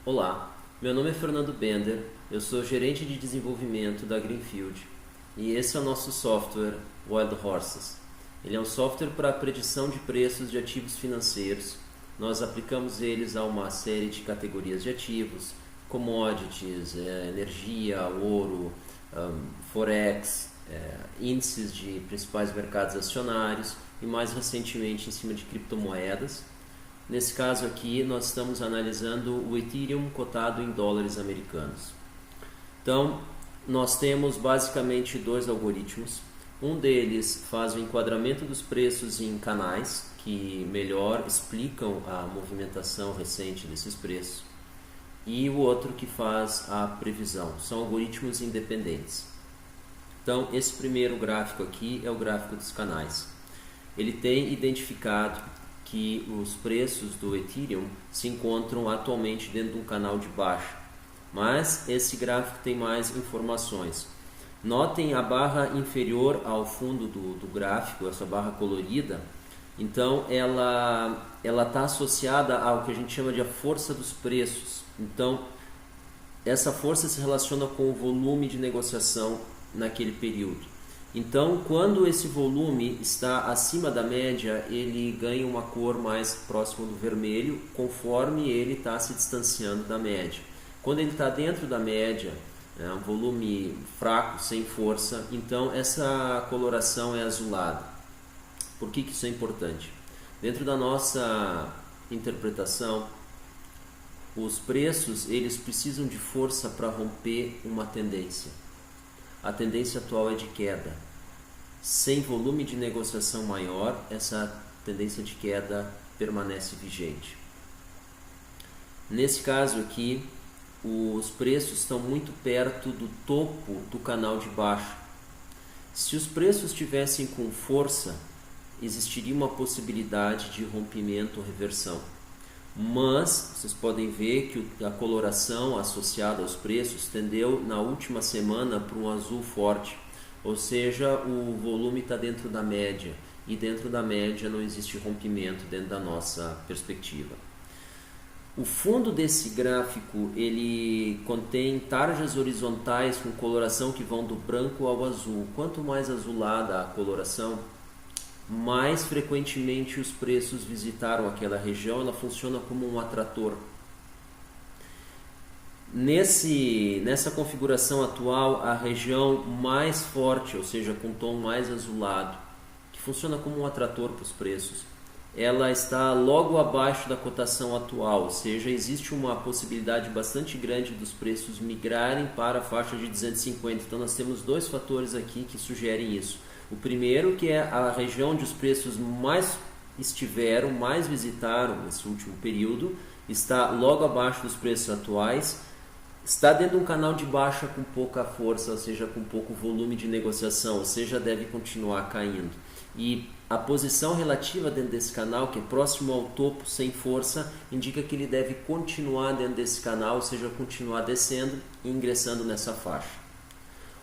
Olá, meu nome é Fernando Bender, eu sou gerente de desenvolvimento da Greenfield e esse é o nosso software Wild Horses. Ele é um software para predição de preços de ativos financeiros. Nós aplicamos eles a uma série de categorias de ativos, commodities, energia, ouro, forex, índices de principais mercados acionários e mais recentemente em cima de criptomoedas. Nesse caso aqui, nós estamos analisando o Ethereum cotado em dólares americanos. Então, nós temos basicamente dois algoritmos. Um deles faz o enquadramento dos preços em canais, que melhor explicam a movimentação recente desses preços. E o outro que faz a previsão. São algoritmos independentes. Então, esse primeiro gráfico aqui é o gráfico dos canais. Ele tem identificado que os preços do Ethereum se encontram atualmente dentro de um canal de baixa, mas esse gráfico tem mais informações. Notem a barra inferior ao fundo do gráfico, essa barra colorida. Então ela está associada ao que a gente chama de a força dos preços. Então essa força se relaciona com o volume de negociação naquele período. Então, quando esse volume está acima da média, ele ganha uma cor mais próxima do vermelho, conforme ele está se distanciando da média. Quando ele está dentro da média, um volume fraco, sem força, então essa coloração é azulada. Por que isso é importante? Dentro da nossa interpretação, os preços eles precisam de força para romper uma tendência. A tendência atual é de queda. Sem volume de negociação maior, essa tendência de queda permanece vigente. Nesse caso aqui, os preços estão muito perto do topo do canal de baixo. Se os preços estivessem com força, existiria uma possibilidade de rompimento ou reversão. Mas vocês podem ver que a coloração associada aos preços tendeu na última semana para um azul forte, ou seja, o volume está dentro da média e dentro da média não existe rompimento dentro da nossa perspectiva. O fundo desse gráfico ele contém tarjas horizontais com coloração que vão do branco ao azul. Quanto mais azulada a coloração, mais frequentemente os preços visitaram aquela região, ela funciona como um atrator. Nessa configuração atual, a região mais forte, ou seja, com tom mais azulado, que funciona como um atrator para os preços, ela está logo abaixo da cotação atual, ou seja, existe uma possibilidade bastante grande dos preços migrarem para a faixa de 250. Então nós temos dois fatores aqui que sugerem isso. O primeiro, que é a região onde os preços mais estiveram, mais visitaram nesse último período, está logo abaixo dos preços atuais, está dentro de um canal de baixa com pouca força, ou seja, com pouco volume de negociação, ou seja, deve continuar caindo. E a posição relativa dentro desse canal, que é próximo ao topo sem força, indica que ele deve continuar dentro desse canal, ou seja, continuar descendo e ingressando nessa faixa.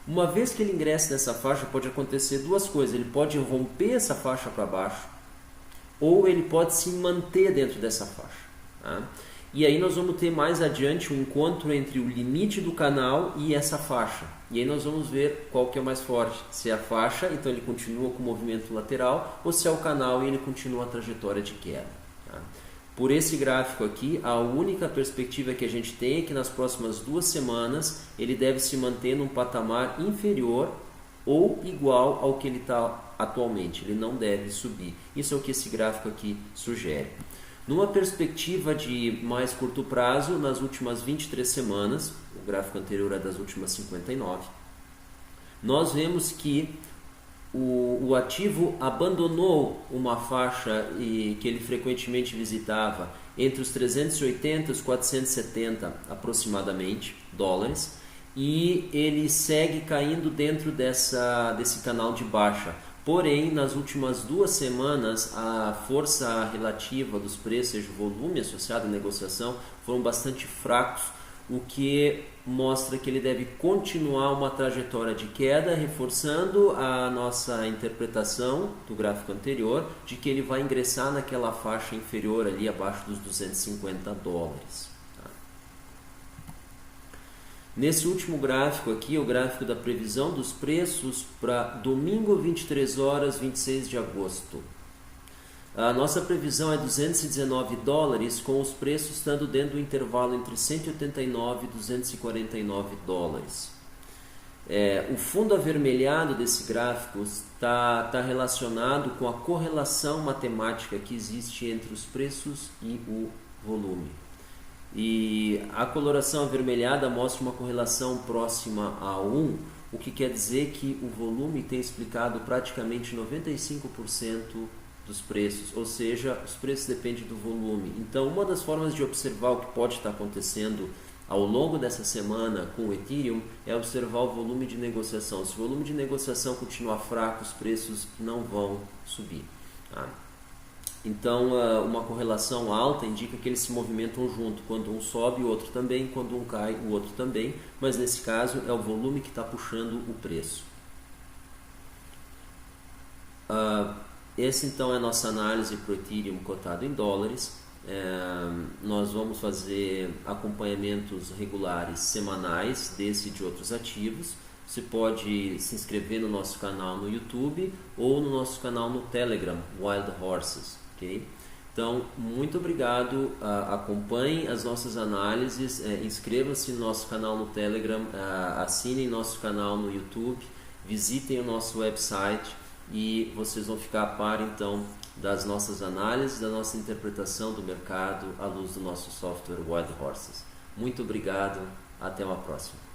Uma vez que ele ingressa nessa faixa, pode acontecer duas coisas. Ele pode romper essa faixa para baixo, ou ele pode se manter dentro dessa faixa. Tá? E aí nós vamos ter mais adiante um encontro entre o limite do canal e essa faixa. E aí nós vamos ver qual que é mais forte. Se é a faixa, então ele continua com o movimento lateral, ou se é o canal e ele continua a trajetória de queda. Tá? Por esse gráfico aqui, a única perspectiva que a gente tem é que nas próximas 2 semanas ele deve se manter num patamar inferior ou igual ao que ele está atualmente. Ele não deve subir. Isso é o que esse gráfico aqui sugere. Numa perspectiva de mais curto prazo, nas últimas 23 semanas, o gráfico anterior é das últimas 59, nós vemos que o ativo abandonou uma faixa que ele frequentemente visitava entre os 380 e os 470 aproximadamente dólares, e ele segue caindo dentro desse canal de baixa. Porém, nas últimas 2 semanas, a força relativa dos preços, seja o volume associado à negociação, foram bastante fracos, o que mostra que ele deve continuar uma trajetória de queda, reforçando a nossa interpretação do gráfico anterior de que ele vai ingressar naquela faixa inferior ali abaixo dos 250 dólares. Tá? Nesse último gráfico aqui, o gráfico da previsão dos preços para domingo, 23 horas, 26 de agosto. A nossa previsão é $219, com os preços estando dentro do intervalo entre 189 e 249 dólares. O fundo avermelhado desse gráfico está relacionado com a correlação matemática que existe entre os preços e o volume. E a coloração avermelhada mostra uma correlação próxima a 1, o que quer dizer que o volume tem explicado praticamente 95% dos preços, ou seja, os preços dependem do volume. Então, uma das formas de observar o que pode estar acontecendo ao longo dessa semana com o Ethereum é observar o volume de negociação. Se o volume de negociação continuar fraco, os preços não vão subir. Tá? Então, uma correlação alta indica que eles se movimentam junto. Quando um sobe, o outro também. Quando um cai, o outro também. Mas nesse caso é o volume que está puxando o preço. Essa então é a nossa análise para o Ethereum cotado em dólares. Nós vamos fazer acompanhamentos regulares semanais desse e de outros ativos. Você pode se inscrever no nosso canal no YouTube ou no nosso canal no Telegram, Wild Horses. Okay? Então, muito obrigado, acompanhem as nossas análises, inscrevam-se no nosso canal no Telegram, assinem nosso canal no YouTube, visitem o nosso website e vocês vão ficar a par então das nossas análises, da nossa interpretação do mercado à luz do nosso software Wild Horses. Muito obrigado, até uma próxima.